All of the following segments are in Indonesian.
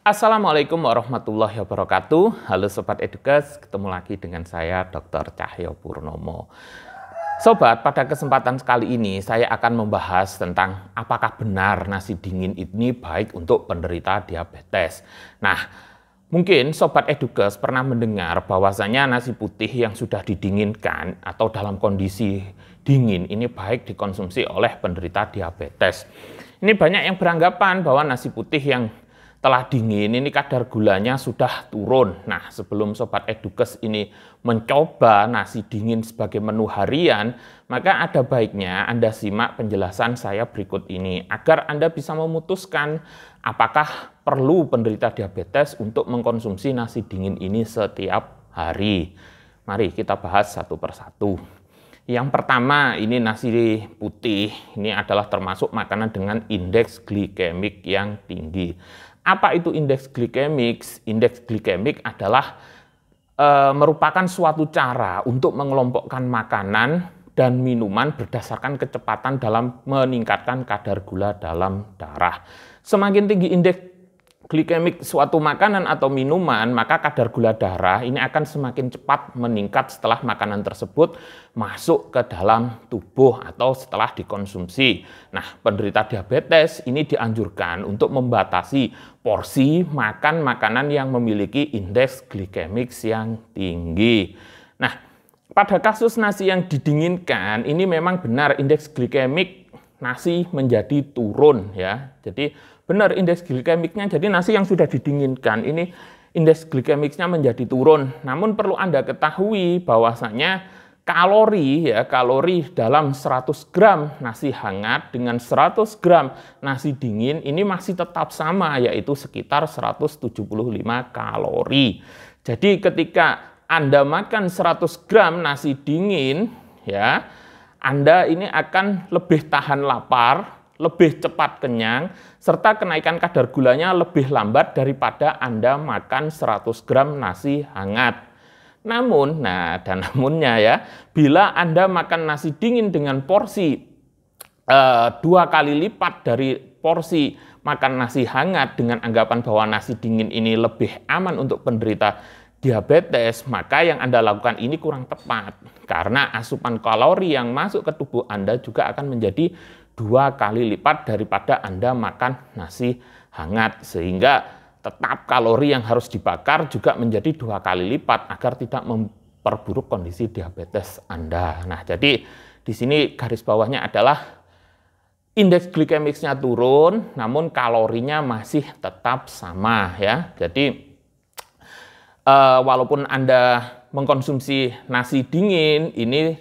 Assalamualaikum warahmatullahi wabarakatuh. Halo Sobat Edukes, ketemu lagi dengan saya Dr. Cahyo Purnomo. Sobat, pada kesempatan kali ini saya akan membahas tentang apakah benar nasi dingin ini baik untuk penderita diabetes. Nah, mungkin Sobat Edukes pernah mendengar bahwasanya nasi putih yang sudah didinginkan atau dalam kondisi dingin ini baik dikonsumsi oleh penderita diabetes. Ini banyak yang beranggapan bahwa nasi putih yang telah dingin ini kadar gulanya sudah turun. Nah, sebelum Sobat Edukes ini mencoba nasi dingin sebagai menu harian, maka ada baiknya Anda simak penjelasan saya berikut ini agar Anda bisa memutuskan apakah perlu penderita diabetes untuk mengkonsumsi nasi dingin ini setiap hari. Mari kita bahas satu persatu. Yang pertama, ini nasi putih. Ini adalah termasuk makanan dengan indeks glikemik yang tinggi. Apa itu indeks glikemik? Indeks glikemik adalah merupakan suatu cara untuk mengelompokkan makanan dan minuman berdasarkan kecepatan dalam meningkatkan kadar gula dalam darah. Semakin tinggi indeks glikemik suatu makanan atau minuman, maka kadar gula darah ini akan semakin cepat meningkat setelah makanan tersebut masuk ke dalam tubuh atau setelah dikonsumsi. Nah, penderita diabetes ini dianjurkan untuk membatasi porsi makan makanan yang memiliki indeks glikemik yang tinggi. Nah, pada kasus nasi yang didinginkan, ini memang benar indeks glikemik nasi menjadi turun ya. Jadi benar indeks glikemiknya, jadi nasi yang sudah didinginkan ini indeks glikemiknya menjadi turun. Namun perlu Anda ketahui bahwasanya kalori dalam 100 gram nasi hangat dengan 100 gram nasi dingin ini masih tetap sama, yaitu sekitar 175 kalori. Jadi ketika Anda makan 100 gram nasi dingin ya, Anda ini akan lebih tahan lapar, lebih cepat kenyang, serta kenaikan kadar gulanya lebih lambat daripada Anda makan 100 gram nasi hangat. Namun, namunnya ya, bila Anda makan nasi dingin dengan porsi 2 kali lipat dari porsi makan nasi hangat dengan anggapan bahwa nasi dingin ini lebih aman untuk penderita diabetes, maka yang Anda lakukan ini kurang tepat. Karena asupan kalori yang masuk ke tubuh Anda juga akan menjadi 2 kali lipat daripada Anda makan nasi hangat, sehingga tetap kalori yang harus dibakar juga menjadi 2 kali lipat agar tidak memperburuk kondisi diabetes Anda. Nah, jadi di sini garis bawahnya adalah indeks glikemiknya turun, namun kalorinya masih tetap sama ya. Jadi walaupun Anda mengkonsumsi nasi dingin, ini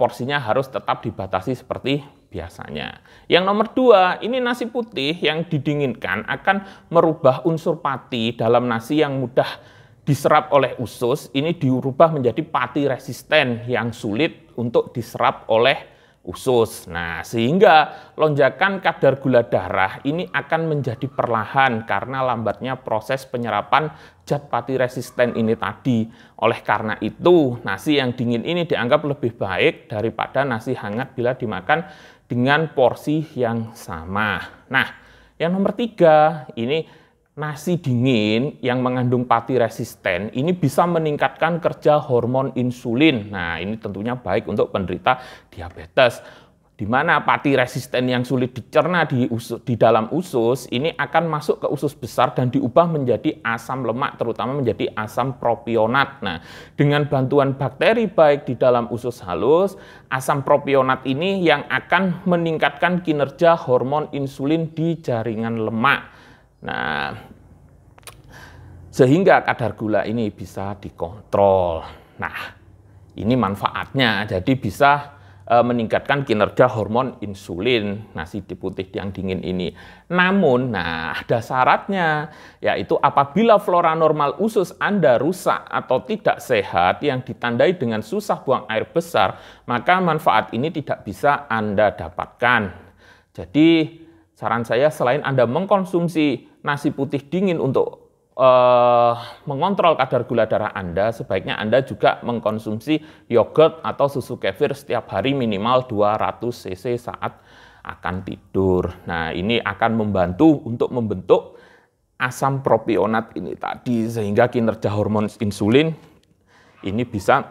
porsinya harus tetap dibatasi seperti biasanya. Yang nomor 2, ini nasi putih yang didinginkan akan merubah unsur pati dalam nasi yang mudah diserap oleh usus, ini dirubah menjadi pati resisten yang sulit untuk diserap oleh usus. Nah, sehingga lonjakan kadar gula darah ini akan menjadi perlahan karena lambatnya proses penyerapan zat pati resisten ini tadi. Oleh karena itu, nasi yang dingin ini dianggap lebih baik daripada nasi hangat bila dimakan dengan porsi yang sama. Nah, yang nomor 3, ini nasi dingin yang mengandung pati resisten ini bisa meningkatkan kerja hormon insulin. Nah, ini tentunya baik untuk penderita diabetes, di mana pati resisten yang sulit dicerna di dalam usus ini akan masuk ke usus besar dan diubah menjadi asam lemak, terutama menjadi asam propionat. Nah, dengan bantuan bakteri baik di dalam usus halus, asam propionat ini yang akan meningkatkan kinerja hormon insulin di jaringan lemak. Nah, sehingga kadar gula ini bisa dikontrol. Nah, ini manfaatnya, jadi bisa meningkatkan kinerja hormon insulin nasi putih yang dingin ini. Namun, ada syaratnya, yaitu apabila flora normal usus Anda rusak atau tidak sehat yang ditandai dengan susah buang air besar, maka manfaat ini tidak bisa Anda dapatkan. Jadi, saran saya selain Anda mengkonsumsi nasi putih dingin untuk mengontrol kadar gula darah Anda, sebaiknya Anda juga mengkonsumsi yogurt atau susu kefir setiap hari minimal 200 cc saat akan tidur. Nah, ini akan membantu untuk membentuk asam propionat ini tadi, sehingga kinerja hormon insulin ini bisa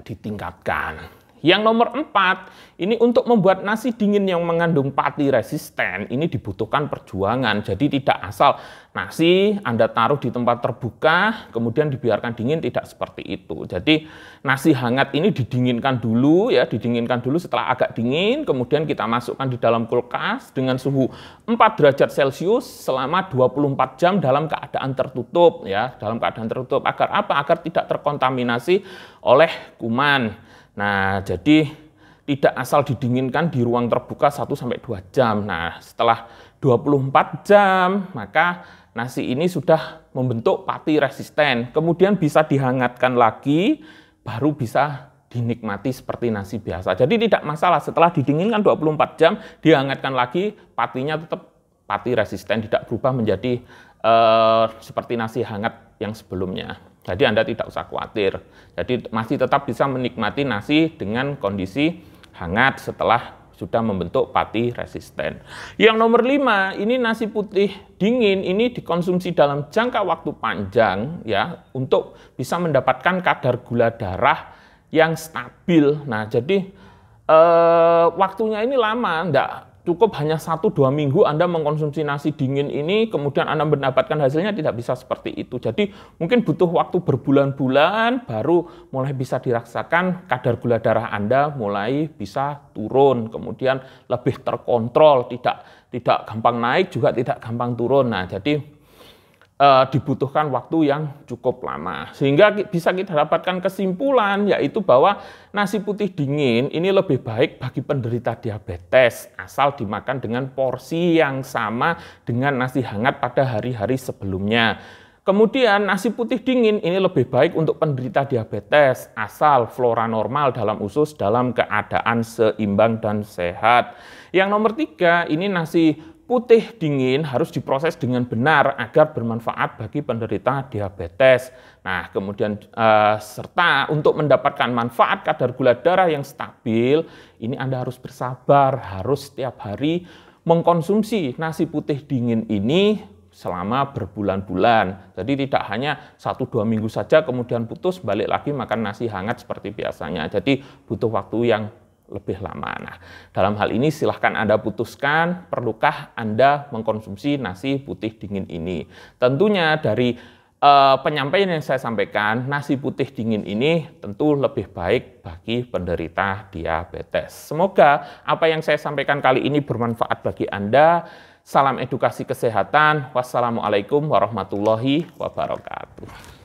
ditingkatkan. Yang nomor 4, ini untuk membuat nasi dingin yang mengandung pati resisten, ini dibutuhkan perjuangan. Jadi tidak asal nasi Anda taruh di tempat terbuka, kemudian dibiarkan dingin, tidak seperti itu. Jadi nasi hangat ini didinginkan dulu, ya, didinginkan dulu. Setelah agak dingin, kemudian kita masukkan di dalam kulkas dengan suhu 4 derajat Celcius selama 24 jam dalam keadaan tertutup, ya, dalam keadaan tertutup. Agar apa? Agar tidak terkontaminasi oleh kuman. Nah, jadi tidak asal didinginkan di ruang terbuka 1-2 jam. Nah, setelah 24 jam, maka nasi ini sudah membentuk pati resisten. Kemudian bisa dihangatkan lagi, baru bisa dinikmati seperti nasi biasa. Jadi tidak masalah, setelah didinginkan 24 jam, dihangatkan lagi, patinya tetap pati resisten, tidak berubah menjadi seperti nasi hangat yang sebelumnya. Jadi Anda tidak usah khawatir. Jadi masih tetap bisa menikmati nasi dengan kondisi hangat setelah sudah membentuk pati resisten. Yang nomor 5, ini nasi putih dingin, ini dikonsumsi dalam jangka waktu panjang, ya, untuk bisa mendapatkan kadar gula darah yang stabil. Nah, jadi waktunya ini lama, enggak cukup hanya 1-2 minggu Anda mengkonsumsi nasi dingin ini, kemudian Anda mendapatkan hasilnya, tidak bisa seperti itu. Jadi mungkin butuh waktu berbulan-bulan, baru mulai bisa dirasakan kadar gula darah Anda mulai bisa turun, kemudian lebih terkontrol, tidak gampang naik, juga tidak gampang turun. Nah, jadi dibutuhkan waktu yang cukup lama. Sehingga bisa kita dapatkan kesimpulan, yaitu bahwa nasi putih dingin ini lebih baik bagi penderita diabetes, asal dimakan dengan porsi yang sama dengan nasi hangat pada hari-hari sebelumnya. Kemudian nasi putih dingin ini lebih baik untuk penderita diabetes, asal flora normal dalam usus dalam keadaan seimbang dan sehat. Yang nomor 3, ini nasi putih dingin harus diproses dengan benar agar bermanfaat bagi penderita diabetes. Nah, kemudian serta untuk mendapatkan manfaat kadar gula darah yang stabil, ini Anda harus bersabar, harus setiap hari mengkonsumsi nasi putih dingin ini selama berbulan-bulan. Jadi tidak hanya 1-2 minggu saja kemudian putus, balik lagi makan nasi hangat seperti biasanya. Jadi butuh waktu yang lebih lama. Nah, dalam hal ini silahkan Anda putuskan, perlukah Anda mengkonsumsi nasi putih dingin ini. Tentunya dari penyampaian yang saya sampaikan, nasi putih dingin ini tentu lebih baik bagi penderita diabetes. Semoga apa yang saya sampaikan kali ini bermanfaat bagi Anda. Salam edukasi kesehatan. Wassalamualaikum warahmatullahi wabarakatuh.